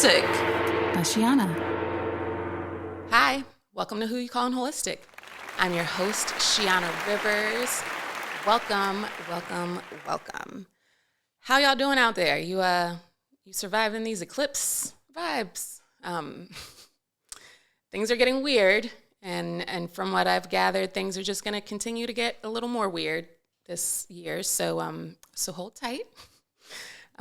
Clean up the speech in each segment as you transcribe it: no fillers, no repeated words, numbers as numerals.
Holistic by Shiana. Hi, welcome to Who You Callin' Holistic. I'm your host, Shiana Rivers. Welcome. How y'all doing out there? You surviving these eclipse vibes? Things are getting weird, and from what I've gathered, things are just going to continue to get a little more weird this year. So hold tight.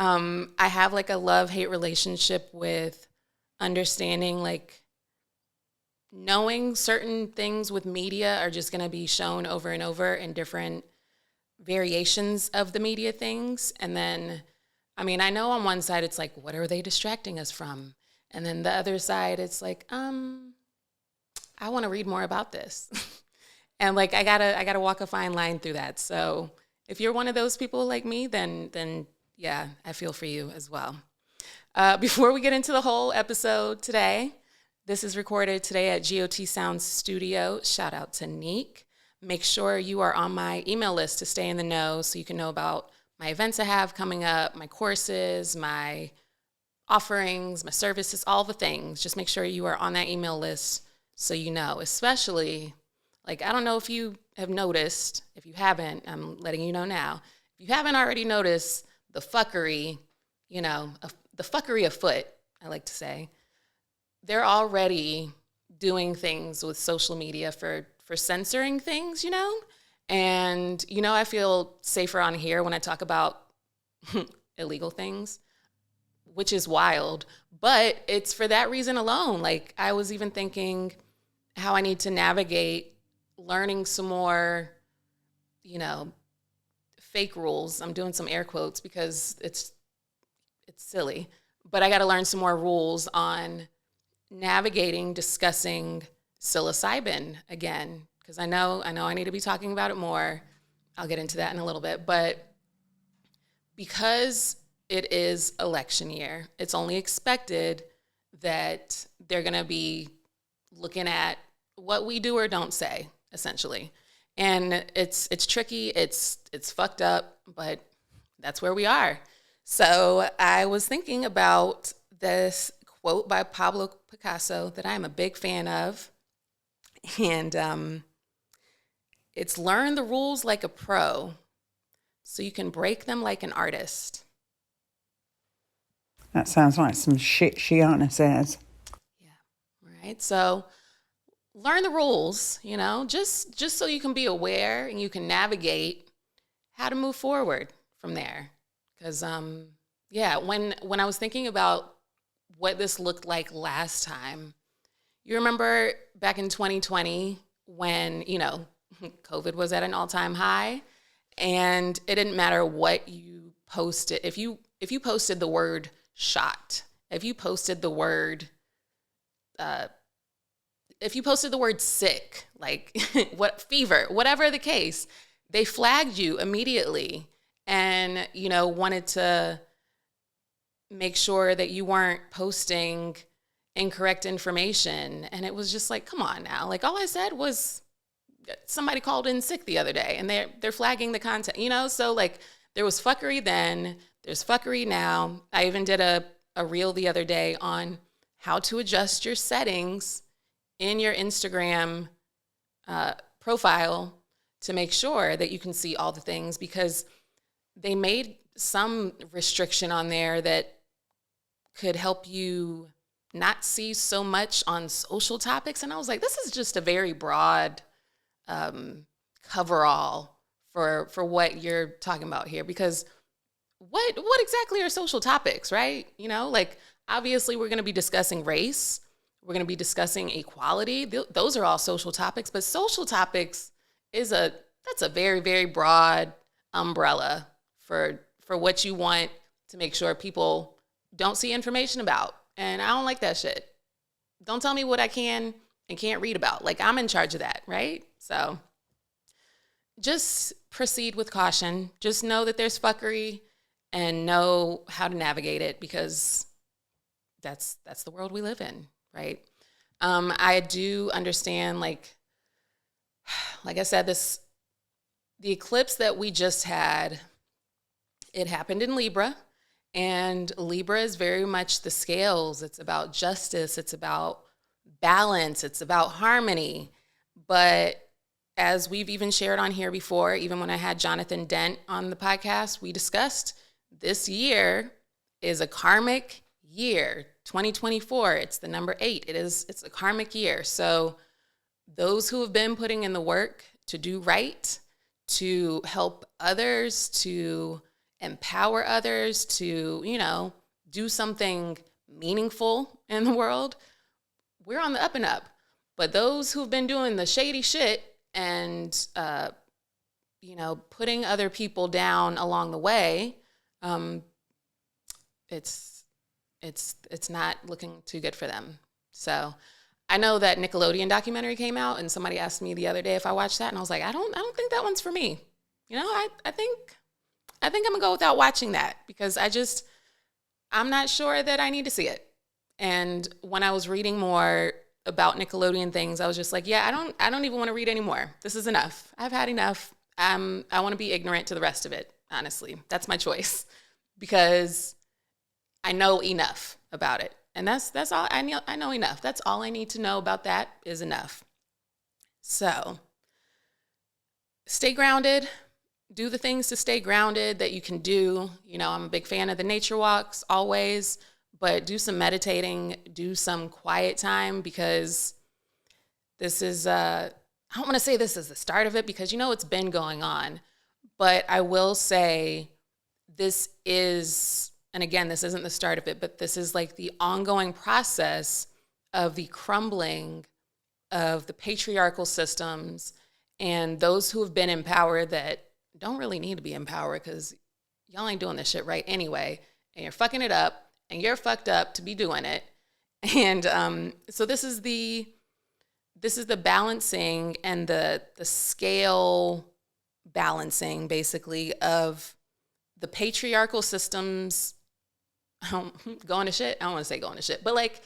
I have like a love-hate relationship with understanding, like, knowing certain things with media are just going to be shown over and over in different variations of the media things. And then, I mean, I know on one side it's like, what are they distracting us from? And then the other side, it's like, I want to read more about this. And like, I gotta walk a fine line through that. So if you're one of those people like me, then yeah, I feel for you as well. Before we get into the whole episode today, this is recorded today at GOT Sound Studio. Shout out to Neek. Make sure you are on my email list to stay in the know so you can know about my events I have coming up, my courses, my offerings, my services, all the things. Just make sure you are on that email list so you know, especially, like, I don't know if you have noticed. If you haven't, I'm letting you know now. If you haven't already noticed the fuckery, the fuckery afoot, I like to say, they're already doing things with social media for censoring things, And, I feel safer on here when I talk about illegal things, which is wild. But it's for that reason alone. Like, I was even thinking how I need to navigate learning some more, fake rules. I'm doing some air quotes because it's silly. But I got to learn some more rules on navigating, discussing psilocybin again, because I know I need to be talking about it more. I'll get into that in a little bit. But because it is election year, it's only expected that they're going to be looking at what we do or don't say, essentially. And it's tricky, it's fucked up, but that's where we are. So I was thinking about this quote by Pablo Picasso that I'm a big fan of. And it's learn the rules like a pro so you can break them like an artist. That sounds like some shit Shiana says. Yeah, right. So learn the rules, just so you can be aware and you can navigate how to move forward from there. Because, when I was thinking about what this looked like last time, you remember back in 2020 when, COVID was at an all-time high, and it didn't matter what you posted. If you posted the word shot, if you posted the word sick, like what fever, whatever the case, they flagged you immediately and, wanted to make sure that you weren't posting incorrect information. And it was just like, come on now. Like, all I said was somebody called in sick the other day and they're flagging the content, So like there was fuckery then, there's fuckery now. I even did a reel the other day on how to adjust your settings in your Instagram profile to make sure that you can see all the things, because they made some restriction on there that could help you not see so much on social topics. And I was like, this is just a very broad coverall for what you're talking about here, because what exactly are social topics, right? Like, obviously we're going to be discussing race. We're going to be discussing equality. Those are all social topics, but social topics that's a very, very broad umbrella for what you want to make sure people don't see information about. And I don't like that shit. Don't tell me what I can and can't read about. Like, I'm in charge of that, right? So just proceed with caution. Just know that there's fuckery and know how to navigate it, because that's the world we live in, right? I do understand, like I said, the eclipse that we just had, it happened in Libra, And Libra is very much the scales. It's about justice. It's about balance. It's about harmony. But as we've even shared on here before, even when I had Jonathan Dent on the podcast, we discussed this year is a karmic year. 2024, it's the number 8. It's a karmic year. So those who have been putting in the work to do right, to help others, to empower others, to, do something meaningful in the world, we're on the up and up. But those who've been doing the shady shit and, putting other people down along the way, it's not looking too good for them. So I know that Nickelodeon documentary came out, and somebody asked me the other day if I watched that, and I was like, I don't think that one's for me. I think I'm gonna go without watching that because I'm not sure that I need to see it. And when I was reading more about Nickelodeon things, I was just like, yeah, I don't even want to read anymore. This is enough. I've had enough. I want to be ignorant to the rest of it. Honestly, that's my choice because I know enough about it. And that's all I know enough. That's all I need to know about that is enough. So stay grounded, do the things to stay grounded that you can do. I'm a big fan of the nature walks always, but do some meditating, do some quiet time because this is, I don't want to say this is the start of it because, it's been going on, but I will say this is, and again, this isn't the start of it, but this is like the ongoing process of the crumbling of the patriarchal systems and those who have been in power that don't really need to be in power because y'all ain't doing this shit right anyway, and you're fucking it up, and you're fucked up to be doing it. And so this is the balancing and the scale balancing basically of the patriarchal systems going to shit. I don't want to say going to shit, but like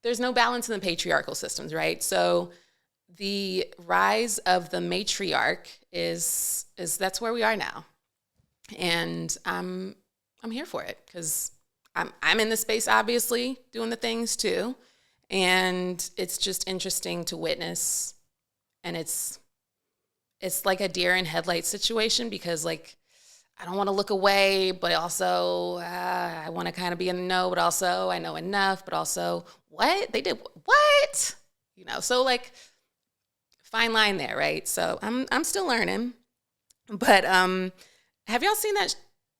there's no balance in the patriarchal systems, right? So the rise of the matriarch is that's where we are now. And I'm here for it because I'm in the space, obviously, doing the things too. And it's just interesting to witness. And it's like a deer in headlights situation because like, I don't want to look away, but also I want to kind of be in the know, but also I know enough, but also what? They did what? So like fine line there, right? So I'm still learning. But have y'all seen that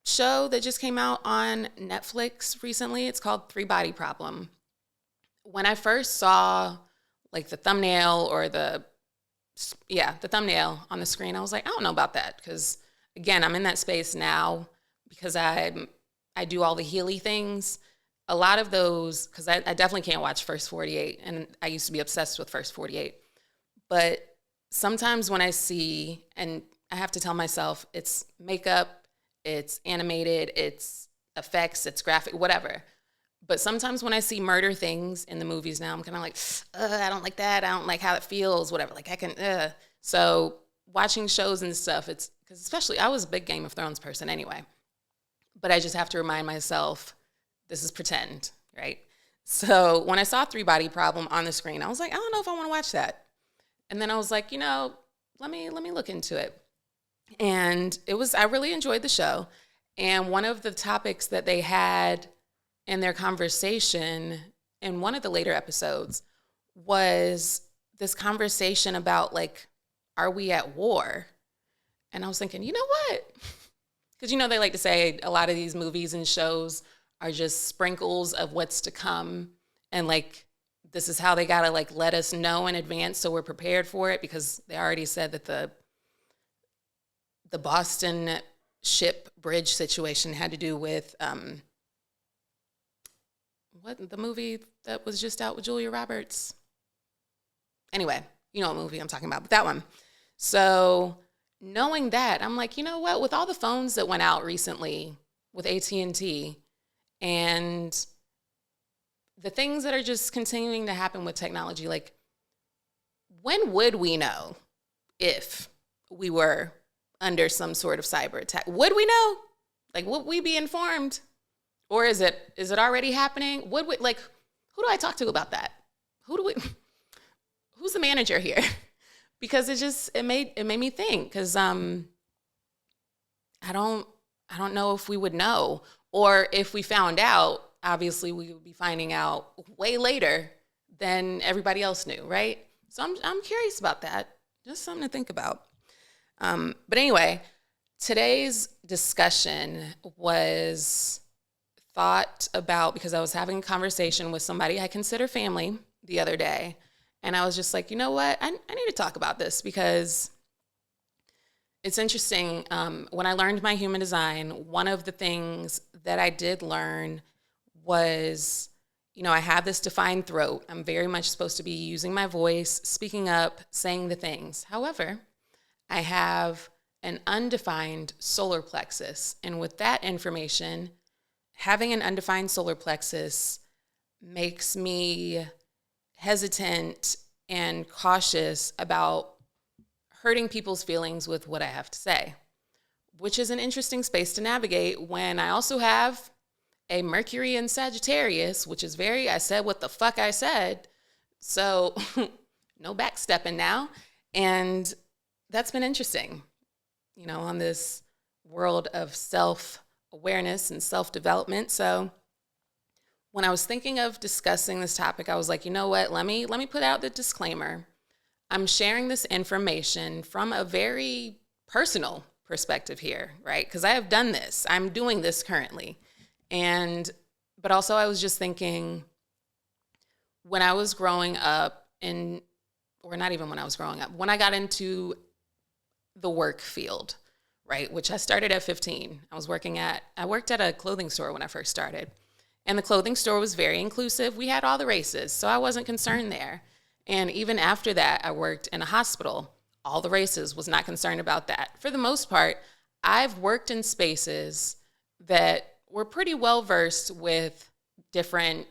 show that just came out on Netflix recently? It's called Three Body Problem. When I first saw like the thumbnail or the thumbnail on the screen, I was like, I don't know about that because again, I'm in that space now because I do all the Healy things. A lot of those, because I definitely can't watch First 48, and I used to be obsessed with First 48. But sometimes when I see, and I have to tell myself, it's makeup, it's animated, it's effects, it's graphic, whatever. But sometimes when I see murder things in the movies now, I'm kind of like, I don't like that. I don't like how it feels, whatever. Like I can, So watching shows and stuff, it's, because especially I was a big Game of Thrones person anyway. But I just have to remind myself, this is pretend, right? So when I saw Three Body Problem on the screen, I was like, I don't know if I want to watch that. And then I was like, let me look into it. And I really enjoyed the show. And one of the topics that they had in their conversation in one of the later episodes was this conversation about like, are we at war? And I was thinking, you know what? Because, they like to say a lot of these movies and shows are just sprinkles of what's to come. And like, this is how they got to like let us know in advance so we're prepared for it because they already said that the Boston ship bridge situation had to do with what the movie that was just out with Julia Roberts. Anyway, you know what movie I'm talking about, but that one. So knowing that, I'm like, you know what? With all the phones that went out recently with AT&T and the things that are just continuing to happen with technology, like when would we know if we were under some sort of cyber attack? Would we know? Like, would we be informed? Or is it already happening? Would we, like, who do I talk to about that? Who's the manager here? Because it made me think, because I don't know if we would know, or if we found out, obviously we would be finding out way later than everybody else knew, right? So I'm curious about that. Just something to think about. But anyway, today's discussion was thought about because I was having a conversation with somebody I consider family the other day. And I was just like, you know what? I need to talk about this because it's interesting. When I learned my human design, one of the things that I did learn was, I have this defined throat. I'm very much supposed to be using my voice, speaking up, saying the things. However, I have an undefined solar plexus. And with that information, having an undefined solar plexus makes me hesitant and cautious about hurting people's feelings with what I have to say, which is an interesting space to navigate when I also have a Mercury in Sagittarius, which is I said what the fuck I said. So no backstepping now. And that's been interesting, on this world of self-awareness and self-development. So when I was thinking of discussing this topic, I was like, you know what? Let me put out the disclaimer. I'm sharing this information from a very personal perspective here, right? Because I have done this. I'm doing this currently. But also I was just thinking, when I was growing up, or not even when I was growing up, when I got into the work field, right, which I started at 15. I worked at a clothing store when I first started. And the clothing store was very inclusive. We had all the races, so I wasn't concerned there. And even after that, I worked in a hospital. All the races, was not concerned about that. For the most part, I've worked in spaces that were pretty well versed with different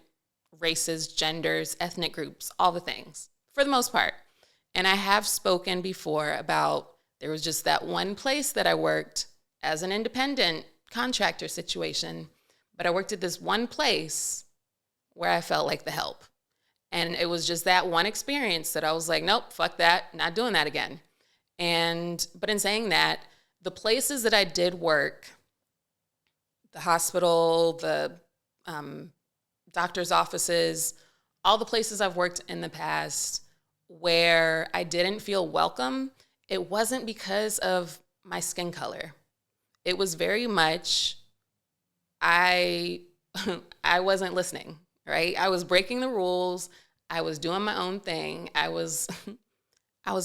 races, genders, ethnic groups, all the things, for the most part. And I have spoken before about, there was just that one place that I worked as an independent contractor situation, but I worked at this one place where I felt like the help. And it was just that one experience that I was like, nope, fuck that, not doing that again. But in saying that, the places that I did work, the hospital, the doctor's offices, all the places I've worked in the past where I didn't feel welcome, it wasn't because of my skin color. It was very much, I wasn't listening, right? I was breaking the rules. I was doing my own thing. I was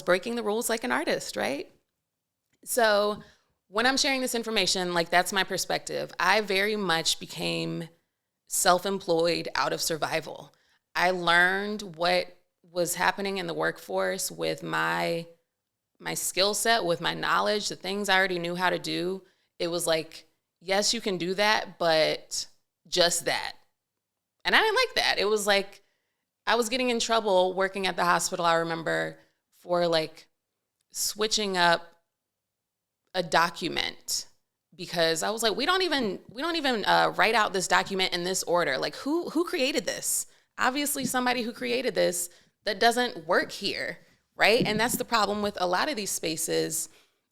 breaking the rules like an artist, right? So when I'm sharing this information, like, that's my perspective. I very much became self-employed out of survival. I learned what was happening in the workforce with my skill set, with my knowledge, the things I already knew how to do. It was like, yes, you can do that, but just that. And I didn't like that. It was like, I was getting in trouble working at the hospital, I remember, for like switching up a document, because I was like, we don't even write out this document in this order. Like, who created this? Obviously somebody who created this that doesn't work here, right? And that's the problem with a lot of these spaces.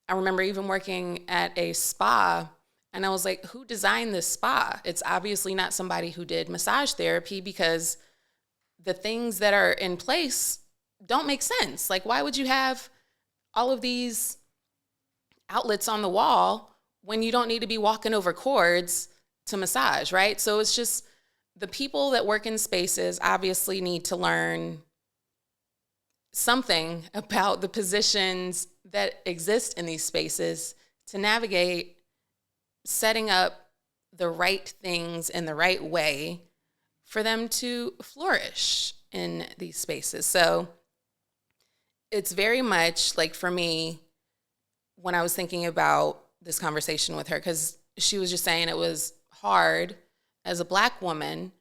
I remember even working at a spa, and I was like, who designed this spa? It's obviously not somebody who did massage therapy, because the things that are in place don't make sense. Like, why would you have all of these outlets on the wall when you don't need to be walking over cords to massage, right? So it's just, the people that work in spaces obviously need to learn something about the positions that exist in these spaces to navigate setting up the right things in the right way for them to flourish in these spaces. So it's very much like, for me, when I was thinking about this conversation with her, because she was just saying it was hard as a Black woman.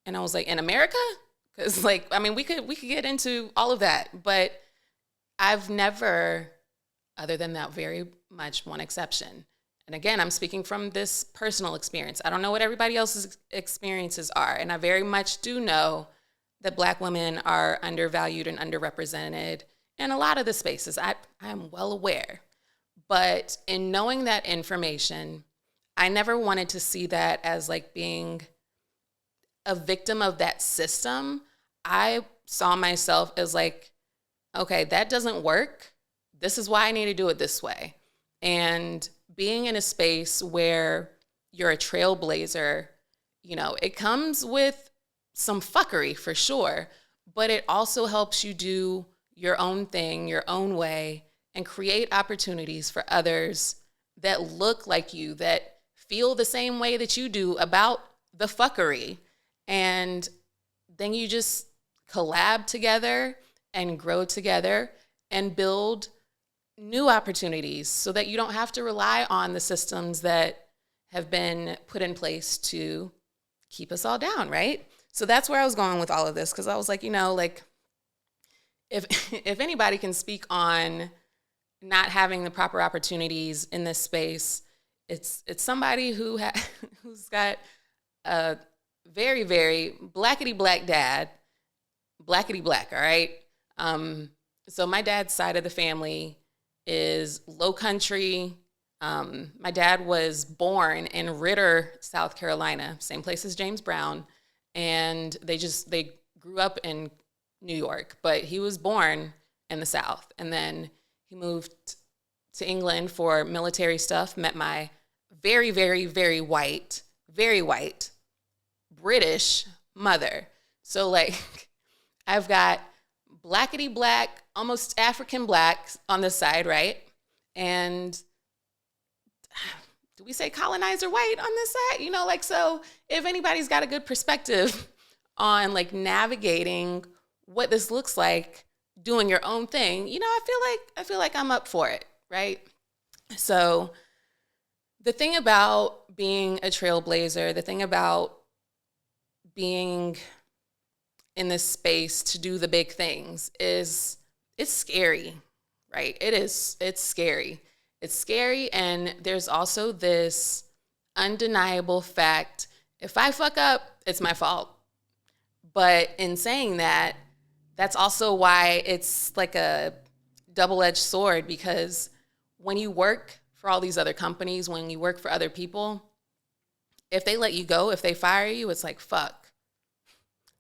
And I was like, in America? Because, like, I mean, we could get into all of that, but I've never, other than that very much one exception, and again, I'm speaking from this personal experience. I don't know what everybody else's experiences are. And I very much do know that Black women are undervalued and underrepresented in a lot of the spaces. I am well aware. But in knowing that information, I never wanted to see that as like being a victim of that system. I saw myself as like, okay, that doesn't work. This is why I need to do it this way. And being in a space where you're a trailblazer, you know, it comes with some fuckery for sure, but it also helps you do your own thing, your own way, and create opportunities for others that look like you, that feel the same way that you do about the fuckery. And then you just collab together and grow together and build new opportunities so that you don't have to rely on the systems that have been put in place to keep us all down, right? So that's where I was going with all of this, because I was like, you know, like if if anybody can speak on not having the proper opportunities in this space, it's somebody who's got a very, very blackety black dad, blackety black, all right? So my dad's side of the family is low country. My dad was born in Ritter, South Carolina, same place as James Brown, and they grew up in New York, but he was born in the South, and then he moved to England for military stuff, met my very, very, very white British mother. So like I've got blackety black, almost African black on this side, right? And do we say colonizer white on this side? You know, like, so if anybody's got a good perspective on like navigating what this looks like, doing your own thing, you know, I feel like I'm up for it, right? So the thing about being a trailblazer, the thing about being in this space to do the big things is it's scary, right? It's scary. It's scary, and there's also this undeniable fact, if I fuck up, it's my fault. But in saying that, that's also why it's like a double-edged sword, because when you work for all these other companies, when you work for other people, if they let you go, if they fire you, it's like, fuck.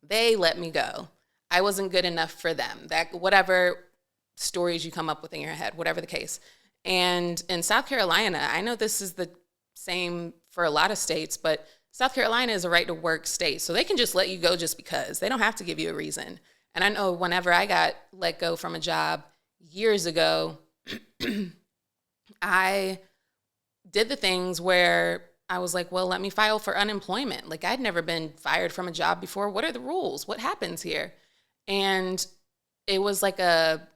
They let me go. I wasn't good enough for them. That whatever stories you come up with in your head, whatever the case. And in South Carolina, I know this is the same for a lot of states, but South Carolina is a right to work state. So they can just let you go just because. They don't have to give you a reason. And I know whenever I got let go from a job years ago, I did the things where I was like, well, let me file for unemployment. Like, I'd never been fired from a job before. What are the rules? What happens here? And it was like a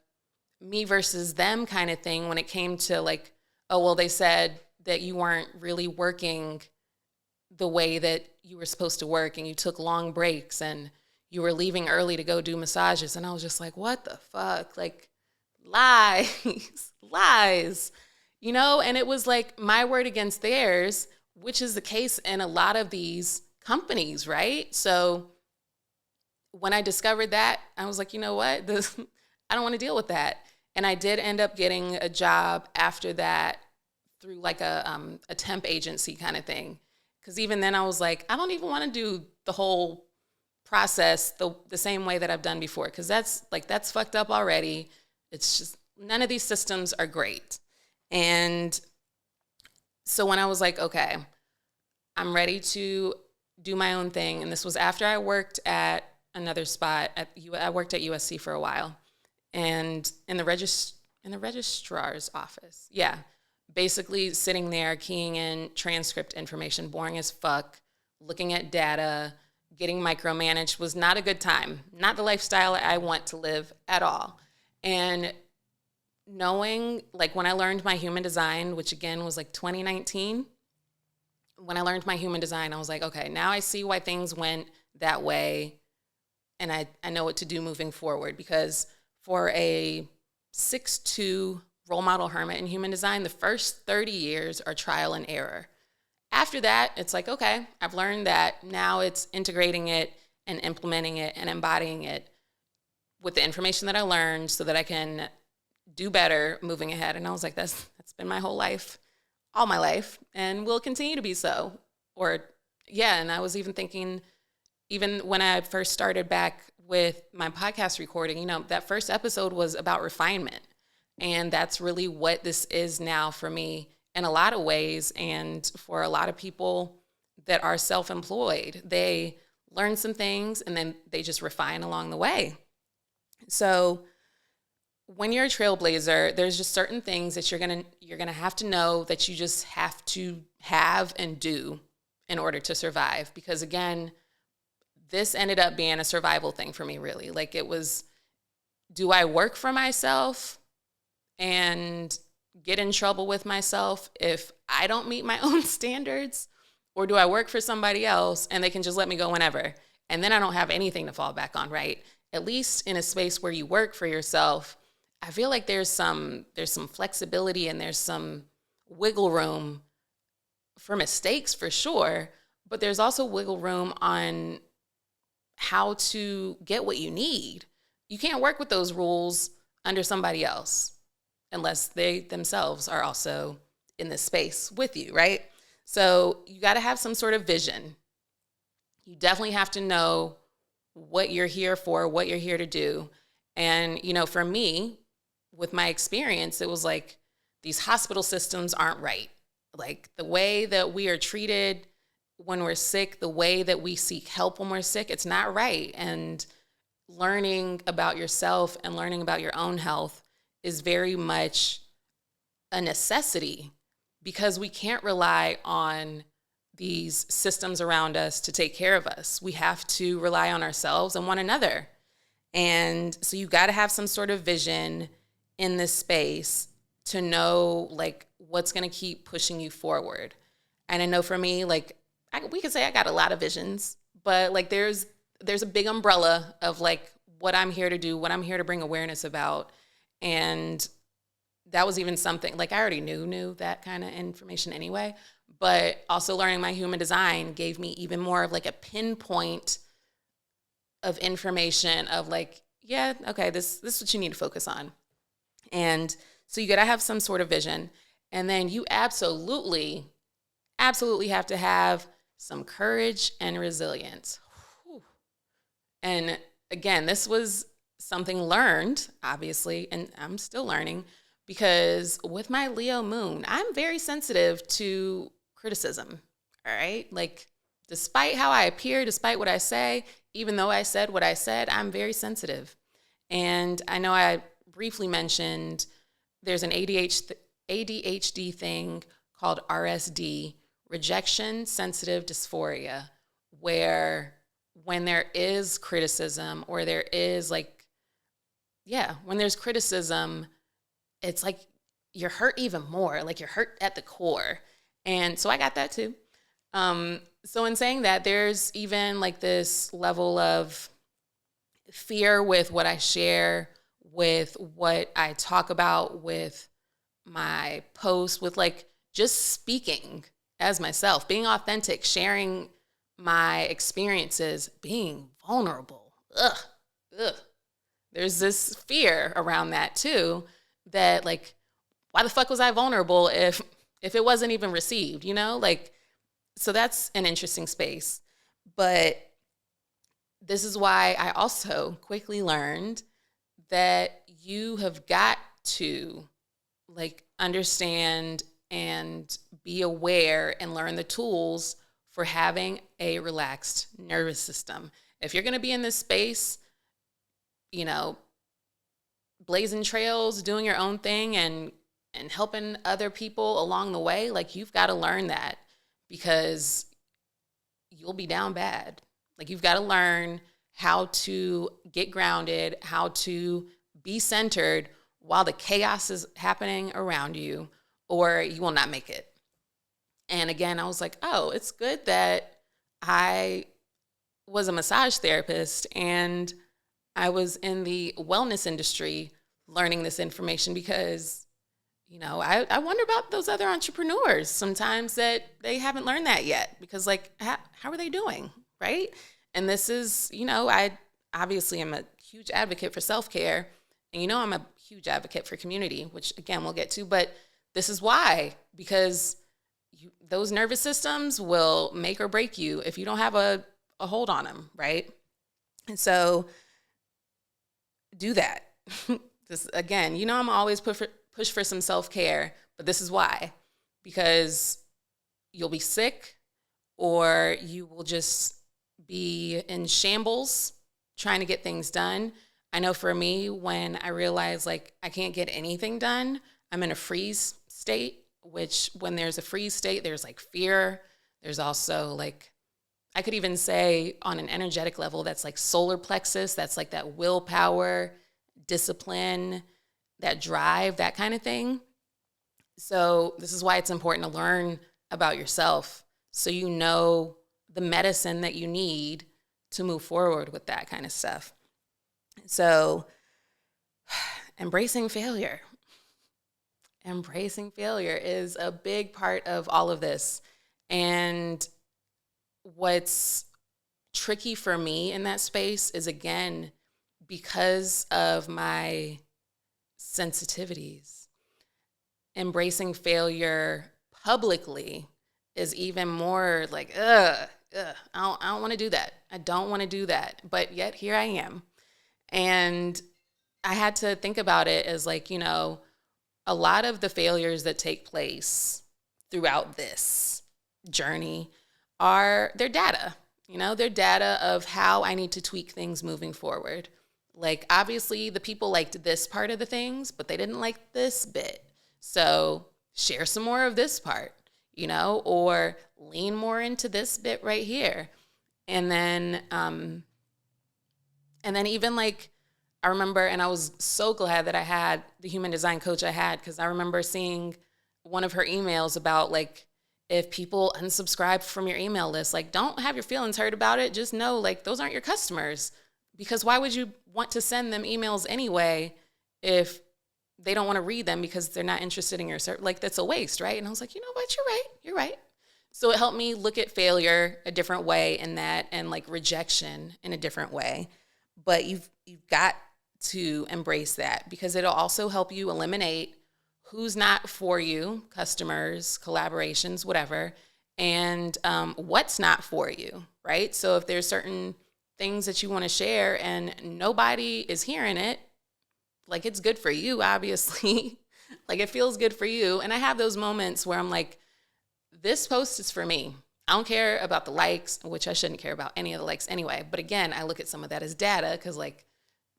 me versus them kind of thing when it came to like, oh, well, they said that you weren't really working the way that you were supposed to work, and you took long breaks, and you were leaving early to go do massages. And I was just like, what the fuck? Like, lies, lies, you know? And it was like my word against theirs, which is the case in a lot of these companies, right? So when I discovered that, I was like, you know what? I don't want to deal with that. And I did end up getting a job after that through like a temp agency kind of thing. Because even then I was like, I don't even want to do the whole process the same way that I've done before, because that's fucked up already. It's just, none of these systems are great. And so when I was like, okay, I'm ready to do my own thing, and this was after I worked at another spot. I worked at USC for a while, and in the registrar's office, yeah, basically sitting there keying in transcript information, boring as fuck, looking at data, getting micromanaged was not a good time, not the lifestyle I want to live at all. And knowing, like, when I learned my human design, which again was like 2019, when I learned my human design, I was like, okay, now I see why things went that way, and I know what to do moving forward. Because for a 6'2" role model hermit in human design, the first 30 years are trial and error. After that, it's like, okay, I've learned that. Now it's integrating it and implementing it and embodying it with the information that I learned so that I can do better moving ahead. And I was like, that's been my whole life, all my life, and will continue to be so. Or, yeah, and I was even thinking, even when I first started back with my podcast recording, you know, that first episode was about refinement. And that's really what this is now for me in a lot of ways. And for a lot of people that are self-employed, they learn some things and then they just refine along the way. So when you're a trailblazer, there's just certain things that you're gonna have to know, that you just have to have and do in order to survive. Because again, this ended up being a survival thing for me, really. Like, it was, do I work for myself and get in trouble with myself if I don't meet my own standards? Or do I work for somebody else and they can just let me go whenever? And then I don't have anything to fall back on, right? At least in a space where you work for yourself, I feel like there's some flexibility and there's some wiggle room for mistakes for sure, but there's also wiggle room on how to get what you need. You can't work with those rules under somebody else unless they themselves are also in this space with you, right? So you got to have some sort of vision. You definitely have to know what you're here for, what you're here to do. And, you know, for me, with my experience, it was like, these hospital systems aren't right. Like, the way that we are treated when we're sick, the way that we seek help when we're sick, it's not right. And learning about yourself and learning about your own health is very much a necessity, because we can't rely on these systems around us to take care of us. We have to rely on ourselves and one another. And so you got to have some sort of vision in this space to know, like, what's going to keep pushing you forward. And I know for me, like, we could say I got a lot of visions, but like, there's a big umbrella of like what I'm here to do, what I'm here to bring awareness about. And that was even something, like, I already knew that kind of information anyway, but also learning my human design gave me even more of like a pinpoint of information of like, yeah, okay, this is what you need to focus on. And so you got to have some sort of vision. And then you absolutely have to have some courage and resilience. Whew. And again, this was something learned, obviously, and I'm still learning, because with my Leo moon, I'm very sensitive to criticism, all right? Like, despite how I appear, despite what I say, even though I said what I said, I'm very sensitive. And I know I briefly mentioned there's an ADHD thing called RSD, rejection sensitive dysphoria, where when there is criticism, or there is like, yeah, when there's criticism, it's like you're hurt even more, like you're hurt at the core. And so I got that too. So in saying that, there's even like this level of fear with what I share, with what I talk about, with my posts, with like just speaking as myself, being authentic, sharing my experiences, being vulnerable. Ugh. There's this fear around that too, that like, why the fuck was I vulnerable if it wasn't even received, you know? Like, so that's an interesting space. But this is why I also quickly learned that you have got to like understand and be aware and learn the tools for having a relaxed nervous system. If you're going to be in this space, you know, blazing trails, doing your own thing, and helping other people along the way, like, you've got to learn that, because you'll be down bad. Like, you've got to learn how to get grounded, how to be centered while the chaos is happening around you, or you will not make it. And again, I was like, oh, it's good that I was a massage therapist and I was in the wellness industry learning this information, because I wonder about those other entrepreneurs sometimes that they haven't learned that yet, because like, how are they doing? Right. And this is, I obviously am a huge advocate for self-care, and, I'm a huge advocate for community, which again, we'll get to, but this is why, because those nervous systems will make or break you if you don't have a hold on them. Right. And so do that. This, again, I'm always push for some self-care, but this is why, because you'll be sick, or you will just be in shambles trying to get things done. I know for me, when I realize like I can't get anything done, I'm in a freeze state, which when there's a freeze state, there's like fear. There's also like, I could even say on an energetic level, that's like solar plexus. That's like that willpower, discipline, that drive, that kind of thing. So this is why it's important to learn about yourself, so you know the medicine that you need to move forward with that kind of stuff. So embracing failure. Embracing failure is a big part of all of this. And what's tricky for me in that space is, again, because of my sensitivities, embracing failure publicly is even more like, I don't want to do that. I don't want to do that. But yet here I am. And I had to think about it as like, a lot of the failures that take place throughout this journey they're data. They're data of how I need to tweak things moving forward. Like, obviously, the people liked this part of the things, but they didn't like this bit. So share some more of this part, or lean more into this bit right here. And then even like, I remember, and I was so glad that I had the human design coach I had, because I remember seeing one of her emails about like, if people unsubscribe from your email list, like, don't have your feelings hurt about it. Just know, like, those aren't your customers, because why would you want to send them emails anyway if they don't want to read them because they're not interested in your service? Like, that's a waste, right? And I was like, you know what? You're right. So it helped me look at failure a different way in that, and like rejection in a different way. But you've got to embrace that, because it'll also help you eliminate who's not for you, customers, collaborations, whatever, and what's not for you, right? So if there's certain things that you want to share and nobody is hearing it, like, it's good for you, obviously. Like, it feels good for you. And I have those moments where I'm like, this post is for me. I don't care about the likes, which I shouldn't care about any of the likes anyway. But again, I look at some of that as data, because like,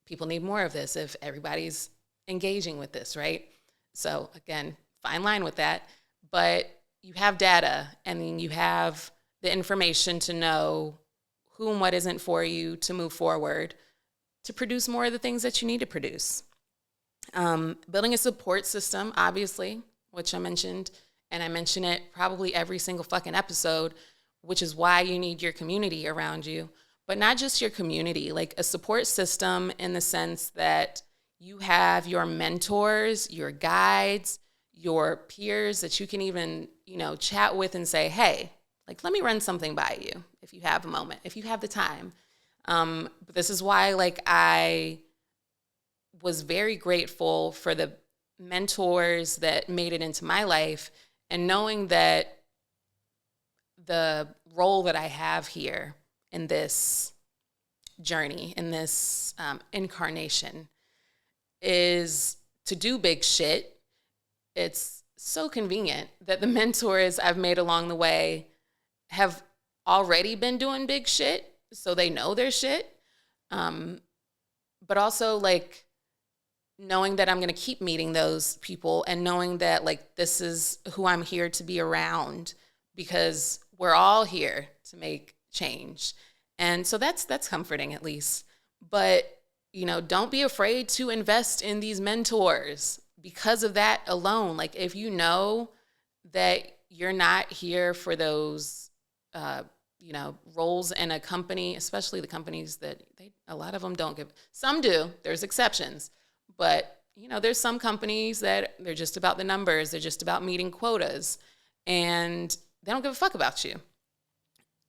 people need more of this if everybody's engaging with this, right? So again, fine line with that. But you have data, and then you have the information to know who and what isn't for you to move forward, to produce more of the things that you need to produce. Building a support system, obviously, which I mentioned, and I mention it probably every single fucking episode, which is why you need your community around you. But not just your community, like a support system in the sense that you have your mentors, your guides, your peers that you can even, chat with and say, hey, like, let me run something by you if you have a moment, if you have the time. But this is why, like, I was very grateful for the mentors that made it into my life, and knowing that the role that I have here in this journey, in this incarnation, is to do big shit. It's so convenient that the mentors I've made along the way have already been doing big shit, so they know their shit. But also, like, knowing that I'm going to keep meeting those people, and knowing that, like, this is who I'm here to be around, because we're all here to make change. And so that's comforting, at least. But, don't be afraid to invest in these mentors because of that alone. Like, if you know that you're not here for those, roles in a company, especially the companies that a lot of them don't give. Some do. There's exceptions. But there's some companies that they're just about the numbers. They're just about meeting quotas, and they don't give a fuck about you.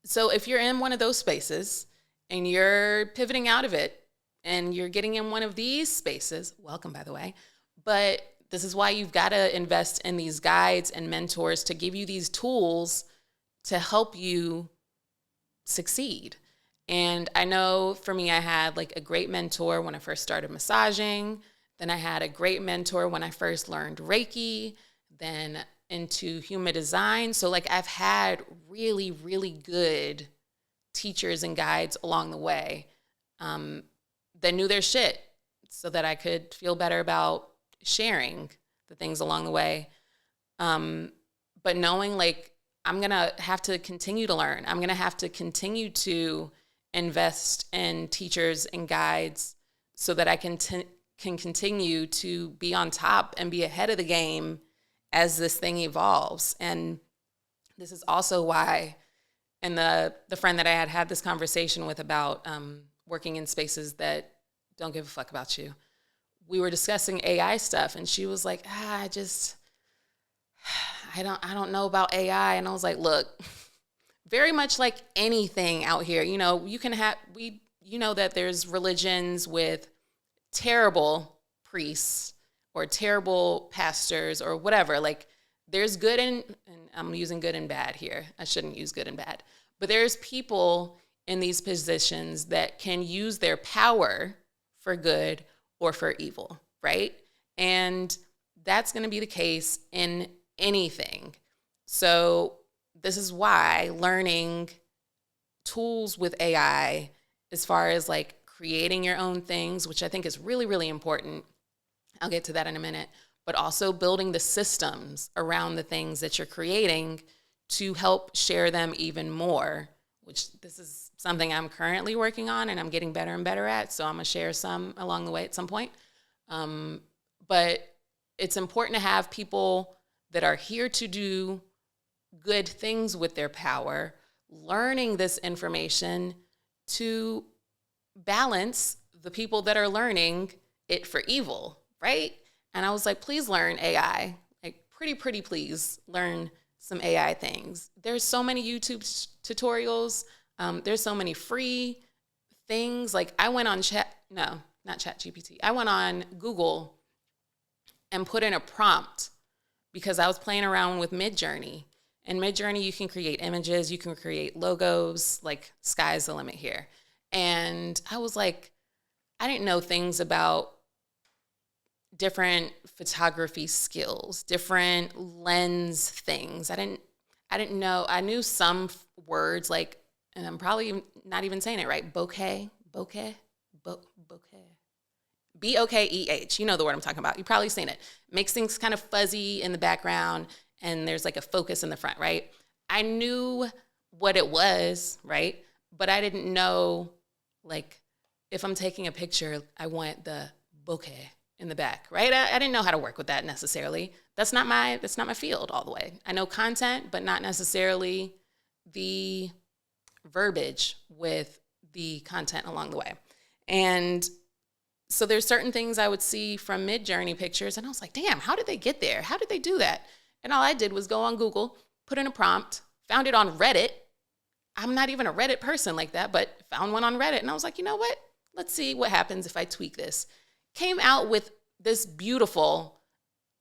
So if you're in one of those spaces and you're pivoting out of it and you're getting in one of these spaces, welcome, by the way, but this is why you've got to invest in these guides and mentors to give you these tools to help you succeed. And I know for me, I had like a great mentor when I first started massaging. Then I had a great mentor when I first learned Reiki, then into human design. So like I've had really, really good teachers and guides along the way that knew their shit so that I could feel better about sharing the things along the way. But knowing like I'm going to have to continue to learn. I'm going to have to continue to invest in teachers and guides so that I can continue to be on top and be ahead of the game as this thing evolves. And this is also why, and the friend that I had this conversation with about working in spaces that don't give a fuck about you, we were discussing AI stuff, and she was like, I don't know about AI. And I was like, look, very much like anything out here, you can have, that there's religions with terrible priests or terrible pastors or whatever. Like there's good and I'm using good and bad here. I shouldn't use good and bad, but there's people in these positions that can use their power for good or for evil, right? And that's going to be the case in anything. So this is why learning tools with AI, as far as like creating your own things, which I think is really, really important. I'll get to that in a minute, but also building the systems around the things that you're creating to help share them even more, which this is something I'm currently working on and I'm getting better and better at. So I'm going to share some along the way at some point. But it's important to have people that are here to do good things with their power, learning this information to balance the people that are learning it for evil, right? And I was like, please learn AI. Like, pretty please learn some AI things. There's so many YouTube tutorials. There's so many free things. Like I went on not ChatGPT. I went on Google and put in a prompt because I was playing around with Midjourney. In Midjourney, you can create images, you can create logos, like sky's the limit here. And I was like, I didn't know things about different photography skills, different lens things. I didn't know. I knew some words like, and I'm probably not even saying it right, bokeh. B-O-K-E-H. You know the word I'm talking about. You've probably seen it. Makes things kind of fuzzy in the background, and there's like a focus in the front, right? I knew what it was, right? But I didn't know, like, if I'm taking a picture, I want the bokeh in the back, right? I didn't know how to work with that necessarily. That's not my field all the way. I know content, but not necessarily the verbiage with the content along the way. And so there's certain things I would see from Midjourney pictures, and I was like, damn, how did they get there? How did they do that? And all I did was go on Google, put in a prompt, found it on Reddit. I'm not even a Reddit person like that, but found one on Reddit. And I was like, you know what? Let's see what happens if I tweak this. Came out with this beautiful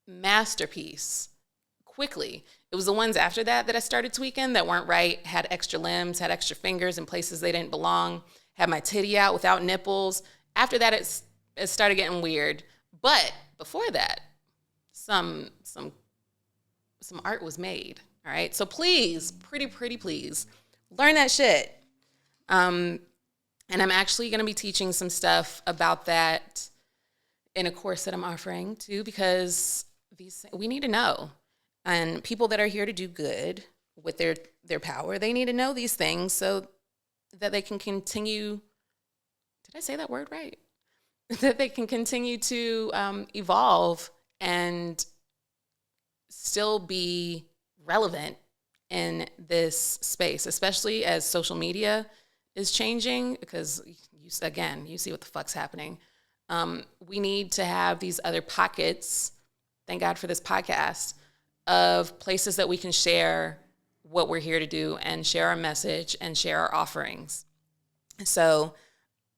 masterpiece quickly. It was the ones after that I started tweaking that weren't right, had extra limbs, had extra fingers in places they didn't belong, had my titty out without nipples. After that, it started getting weird. But before that, some art was made. All right. So please, pretty please, learn that shit. And I'm actually going to be teaching some stuff about that in a course that I'm offering too, because we need to know. And people that are here to do good with their power, they need to know these things so that they can continue. Did I say that word right? That they can continue to evolve and still be relevant in this space, especially as social media is changing, because you see what the fuck's happening. We need to have these other pockets, thank God for this podcast, of places that we can share what we're here to do and share our message and share our offerings. So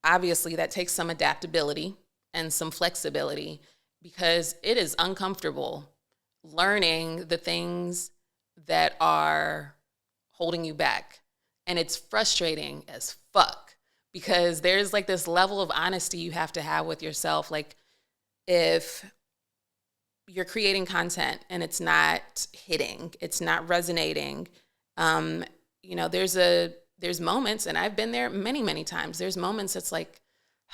obviously that takes some adaptability and some flexibility because it is uncomfortable learning the things that are holding you back. And it's frustrating as fuck because there's like this level of honesty you have to have with yourself. Like if you're creating content and it's not hitting, it's not resonating, there's moments, and I've been there many, many times. There's moments it's like,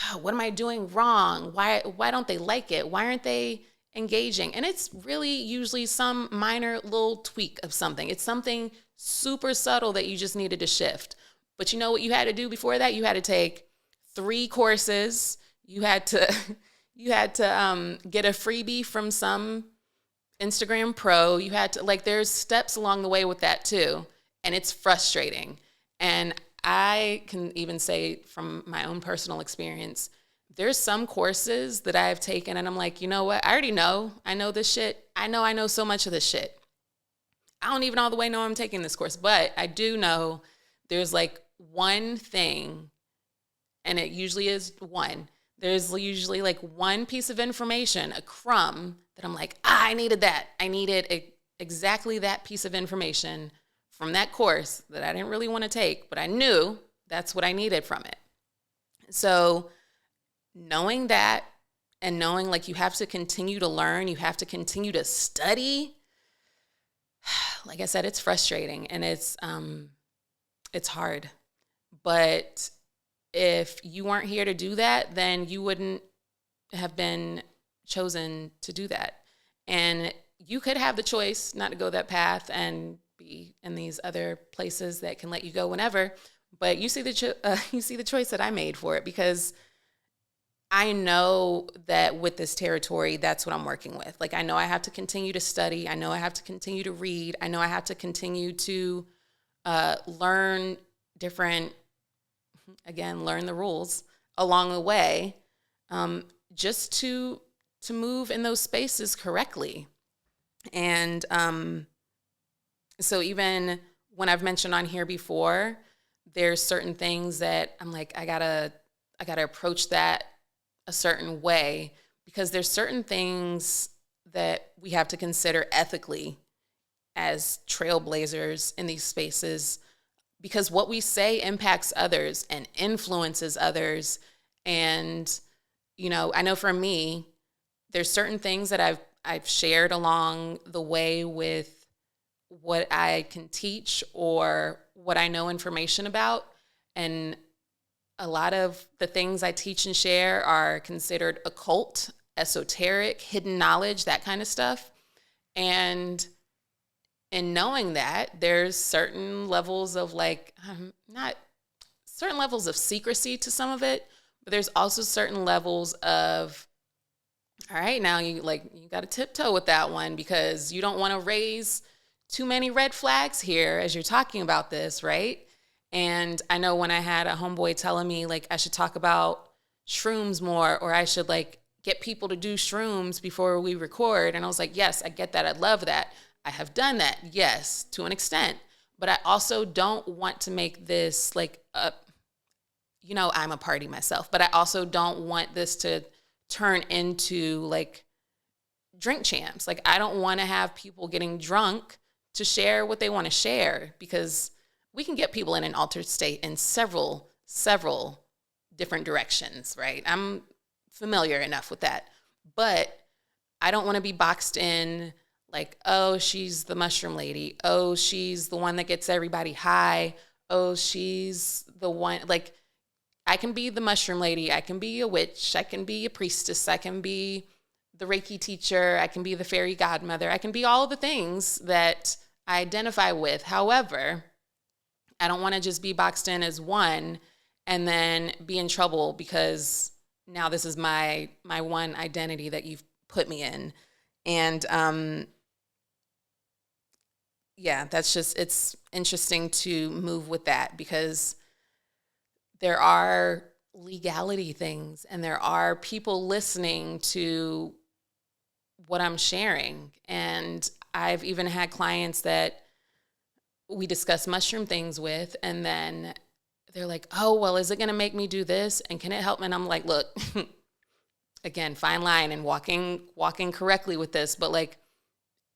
oh, what am I doing wrong? Why don't they like it? Why aren't they engaging? And it's really usually some minor little tweak of something. It's something super subtle that you just needed to shift. But you know what you had to do before that? You had to take 3 courses. You had to get a freebie from some Instagram pro. You had to, like, there's steps along the way with that too. And it's frustrating. And I can even say from my own personal experience, there's some courses that I've taken and I'm like, you know what? I already know. I know this shit. I know so much of this shit. I don't even all the way know I'm taking this course, but I do know there's like one thing, and it usually is one. There's usually like one piece of information, a crumb, that I'm like, I needed that. I needed exactly that piece of information from that course that I didn't really want to take, but I knew that's what I needed from it. So knowing that and knowing like you have to continue to learn, you have to continue to study, like I said, it's frustrating and it's hard. But if you weren't here to do that, then you wouldn't have been chosen to do that. And you could have the choice not to go that path and be in these other places that can let you go whenever. But you see the choice that I made for it, because I know that with this territory, that's what I'm working with. Like, I know I have to continue to study. I know I have to continue to read. I know I have to continue to learn learn the rules along the way, just to move in those spaces correctly. And so even when I've mentioned on here before, there's certain things that I'm like, I gotta approach that a certain way, because there's certain things that we have to consider ethically as trailblazers in these spaces, because what we say impacts others and influences others. And, I know for me, there's certain things that I've shared along the way with what I can teach or what I know information about. And a lot of the things I teach and share are considered occult, esoteric, hidden knowledge, that kind of stuff. And in knowing that, there's certain levels of not certain levels of secrecy to some of it, but there's also certain levels of, all right, now you got to tiptoe with that one, because you don't want to raise too many red flags here as you're talking about this, right? And I know when I had a homeboy telling me like I should talk about shrooms more, or I should like get people to do shrooms before we record, and I was like, yes, I get that. I love that. I have done that, yes, to an extent. But I also don't want to make this like I'm a party myself, but I also don't want this to turn into like drink champs. Like, I don't want to have people getting drunk to share what they want to share, because we can get people in an altered state in several different directions, right? I'm familiar enough with that. But I don't want to be boxed in like, oh, she's the mushroom lady. Oh, she's the one that gets everybody high. Oh, she's the one, like, I can be the mushroom lady. I can be a witch. I can be a priestess. I can be the Reiki teacher. I can be the fairy godmother. I can be all the things that I identify with. However, I don't want to just be boxed in as one and then be in trouble because now this is my one identity that you've put me in. And it's interesting to move with that, because there are legality things, and there are people listening to what I'm sharing. And I've even had clients that we discuss mushroom things with, and then they're like, oh, well, is it going to make me do this? And can it help me? And I'm like, look, again, fine line and walking correctly with this, but like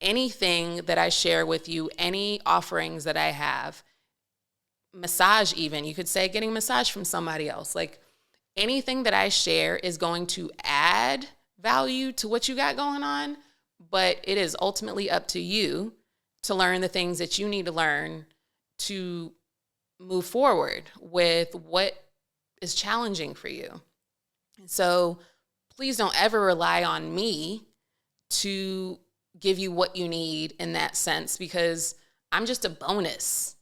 anything that I share with you, any offerings that I have, massage even, you could say getting massage from somebody else, like anything that I share is going to add value to what you got going on, but it is ultimately up to you to learn the things that you need to learn to move forward with what is challenging for you. So please don't ever rely on me to give you what you need in that sense, because I'm just a bonus.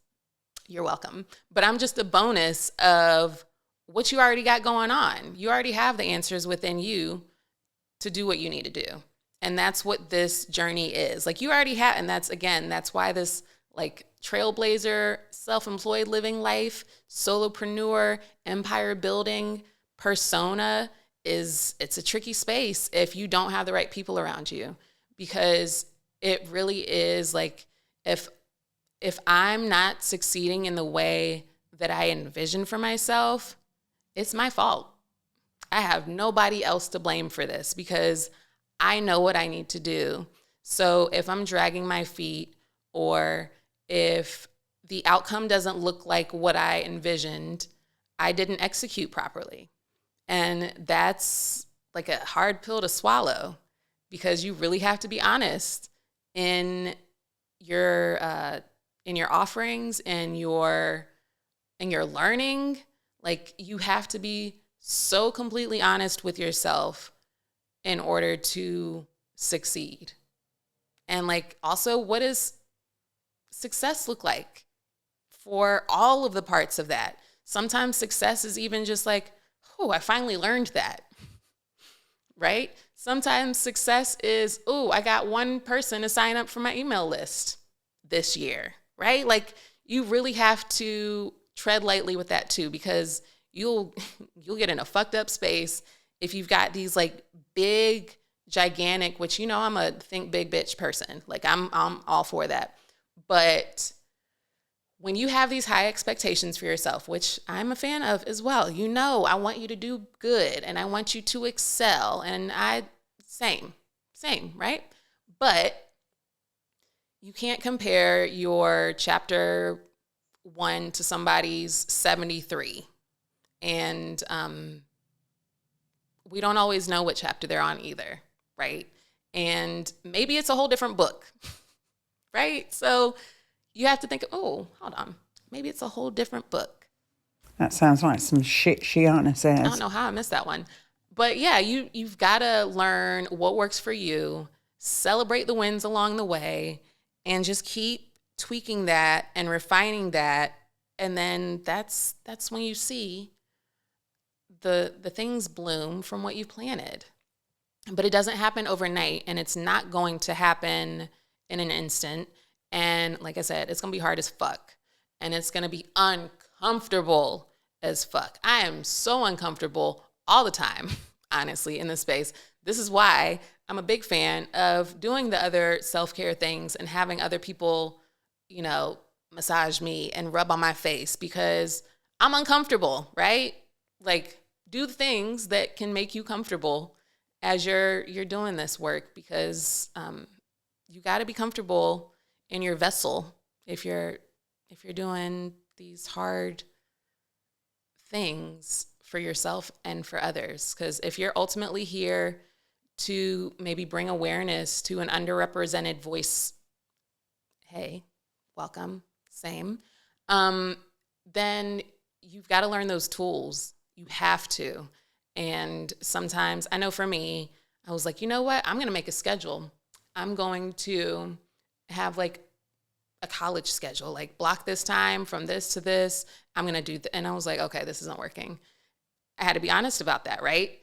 You're welcome. But I'm just a bonus of what you already got going on. You already have the answers within you to do what you need to do. And that's what this journey is. Like you already have, and that's why this like trailblazer, self-employed living life, solopreneur, empire building persona it's a tricky space if you don't have the right people around you, because it really is like if I'm not succeeding in the way that I envision for myself, it's my fault. I have nobody else to blame for this because I know what I need to do. So if I'm dragging my feet, or if the outcome doesn't look like what I envisioned, I didn't execute properly. And that's like a hard pill to swallow, because you really have to be honest in your offerings and your learning. Like you have to be so completely honest with yourself in order to succeed. And like also, what does success look like for all of the parts of that? Sometimes success is even just like, oh, I finally learned that, right? Sometimes success is, oh, I got one person to sign up for my email list this year, right? Like you really have to tread lightly with that too, because you'll get in a fucked up space if you've got these like big, gigantic, which I'm a think big bitch person. Like I'm all for that. But when you have these high expectations for yourself, which I'm a fan of as well, I want you to do good and I want you to excel. And same, right? But you can't compare your chapter 1 to somebody's 73. And we don't always know what chapter they're on either, right? And maybe it's a whole different book, right? So you have to think, oh, hold on. Maybe it's a whole different book. That sounds like some shit Shiana says. I don't know how I missed that one. But yeah, you've got to learn what works for you, celebrate the wins along the way, and just keep tweaking that and refining that. And then that's when you see the things bloom from what you planted. But it doesn't happen overnight, and it's not going to happen in an instant. And like I said, it's going to be hard as fuck. And it's going to be uncomfortable as fuck. I am so uncomfortable all the time, honestly, in this space. This is why I'm a big fan of doing the other self-care things and having other people, massage me and rub on my face, because I'm uncomfortable, right? Like, do the things that can make you comfortable as you're doing this work, because you got to be comfortable in your vessel if you're doing these hard things for yourself and for others. Because if you're ultimately here to maybe bring awareness to an underrepresented voice, hey, welcome, same, then you've got to learn those tools. You have to. And sometimes, I know for me, I was like, you know what? I'm going to make a schedule. I'm going to have like a college schedule, like block this time from this to this. I'm going to do and I was like, okay, this isn't working. I had to be honest about that, right?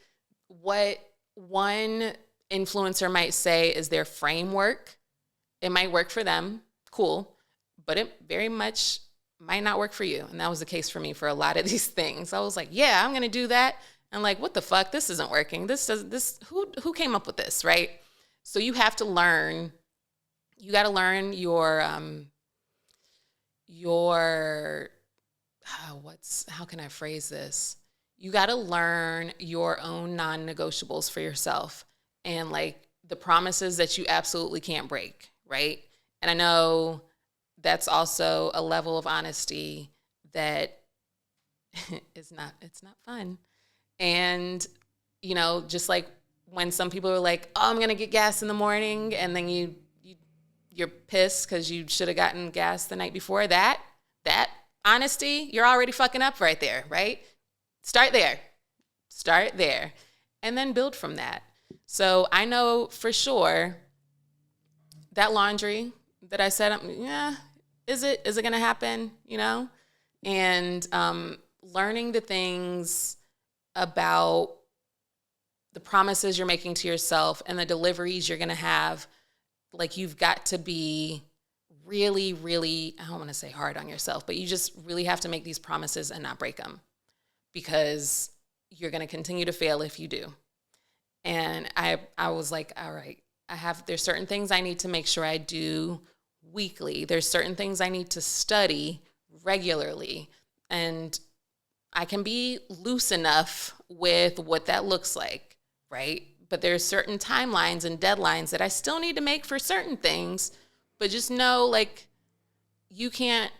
What one influencer might say is their framework. It might work for them. Cool. But it very much might not work for you. And that was the case for me for a lot of these things. I was like, yeah, I'm going to do that. And like, what the fuck? This isn't working. Who came up with this, right? So you have to learn, you got to learn how can I phrase this? You got to learn your own non-negotiables for yourself and like the promises that you absolutely can't break, right? And I know that's also a level of honesty that it's not fun. And, just like when some people are like, oh, I'm going to get gas in the morning. And then you're pissed because you should have gotten gas the night before. That honesty, you're already fucking up right there, right? Start there. And then build from that. So I know for sure that laundry that I said, is it going to happen, And learning the things about the promises you're making to yourself and the deliveries you're going to have, like you've got to be really, really, I don't want to say hard on yourself, but you just really have to make these promises and not break them because you're going to continue to fail if you do. And I was like, all right, there's certain things I need to make sure I do weekly. There's certain things I need to study regularly. And I can be loose enough with what that looks like, right? But there's certain timelines and deadlines that I still need to make for certain things. But just know, like, you can't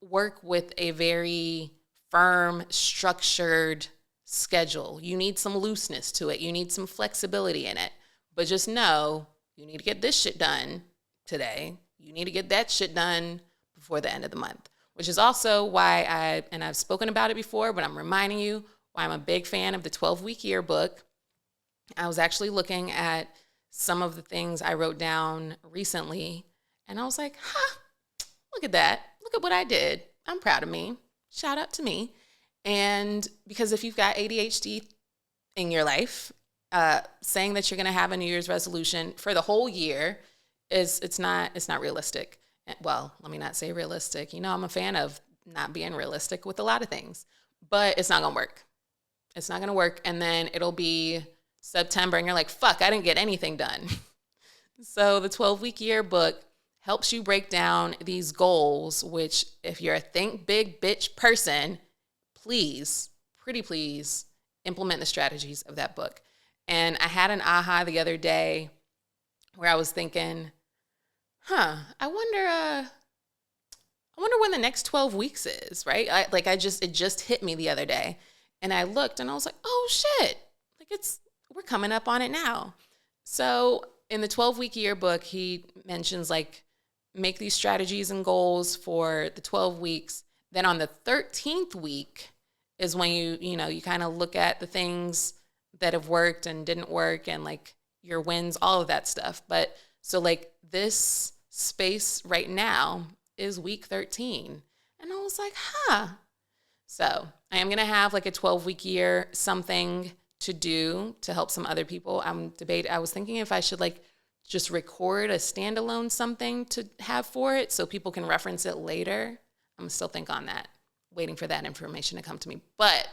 work with a very firm, structured schedule. You need some looseness to it. You need some flexibility in it. But just know you need to get this shit done today. You need to get that shit done before the end of the month, which is also why I've spoken about it before, but I'm reminding you why I'm a big fan of the 12-week yearbook. I was actually looking at some of the things I wrote down recently, and I was like, look at that. Look at what I did. I'm proud of me. Shout out to me. And because if you've got ADHD in your life, saying that you're going to have a New Year's resolution for the whole year it's not realistic. Well, let me not say realistic. I'm a fan of not being realistic with a lot of things, but it's not going to work. It's not going to work. And then it'll be September and you're like, fuck, I didn't get anything done. So the 12-week yearbook helps you break down these goals, which if you're a think big bitch person, please, pretty please, implement the strategies of that book. And I had an aha the other day where I was thinking, I wonder when the next 12 weeks is, right? It just hit me the other day. And I looked and I was like, oh shit, we're coming up on it now. So in the 12-week yearbook, he mentions make these strategies and goals for the 12 weeks. Then on the 13th week is when you kind of look at the things that have worked and didn't work and your wins, all of that stuff. But so this space right now is week 13. And I was like, So I am going to have a 12-week year, something to do to help some other people. I was thinking if I should just record a standalone something to have for it so people can reference it later. I'm still think on that, waiting for that information to come to me. But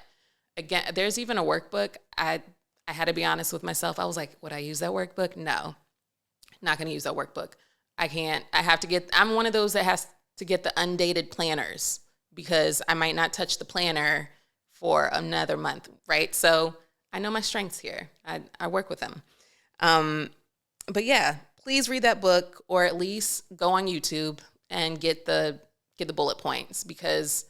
again, there's even a workbook. I had to be honest with myself. I was like, would I use that workbook? No, not going to use that workbook. I can't. I'm one of those that has to get the undated planners because I might not touch the planner for another month, right? So I know my strengths here. I work with them. But yeah, please read that book or at least go on YouTube and get the bullet points because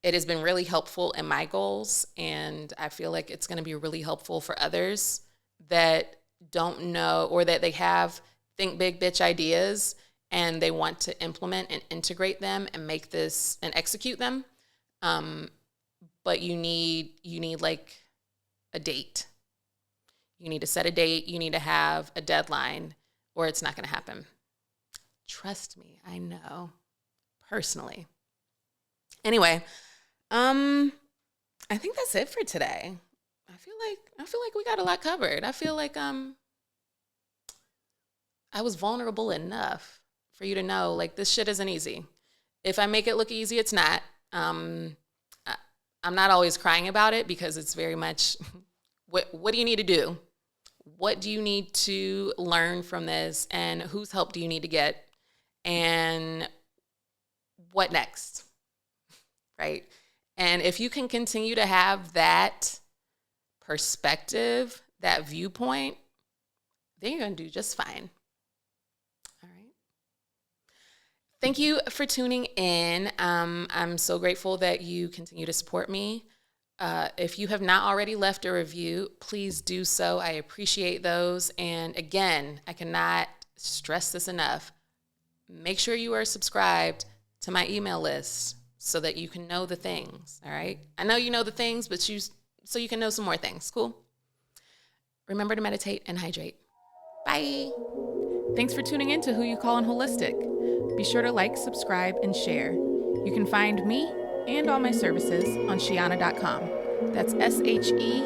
it has been really helpful in my goals. And I feel like it's going to be really helpful for others that don't know or that they have think big bitch ideas and they want to implement and integrate them and make this and execute them. But you need a date. You need to set a date. You need to have a deadline or it's not going to happen. Trust me, I know personally. Anyway, I think that's it for today. I feel like we got a lot covered. I feel like I was vulnerable enough for you to know this shit isn't easy. If I make it look easy, it's not. I'm not always crying about it because it's very much, what do you need to do? What do you need to learn from this? And whose help do you need to get? And what next? Right? And if you can continue to have that perspective, that viewpoint, then you're going to do just fine. All right. Thank you for tuning in. I'm so grateful that you continue to support me. If you have not already left a review, please do so. I appreciate those. And again, I cannot stress this enough. Make sure you are subscribed to my email list so that you can know the things, all right? I know you know the things, but so you can know some more things. Cool? Remember to meditate and hydrate. Bye. Thanks for tuning in to Who You Callin' Holistic. Be sure to like, subscribe, and share. You can find me and all my services on Sheanah.com. That's SheanAH.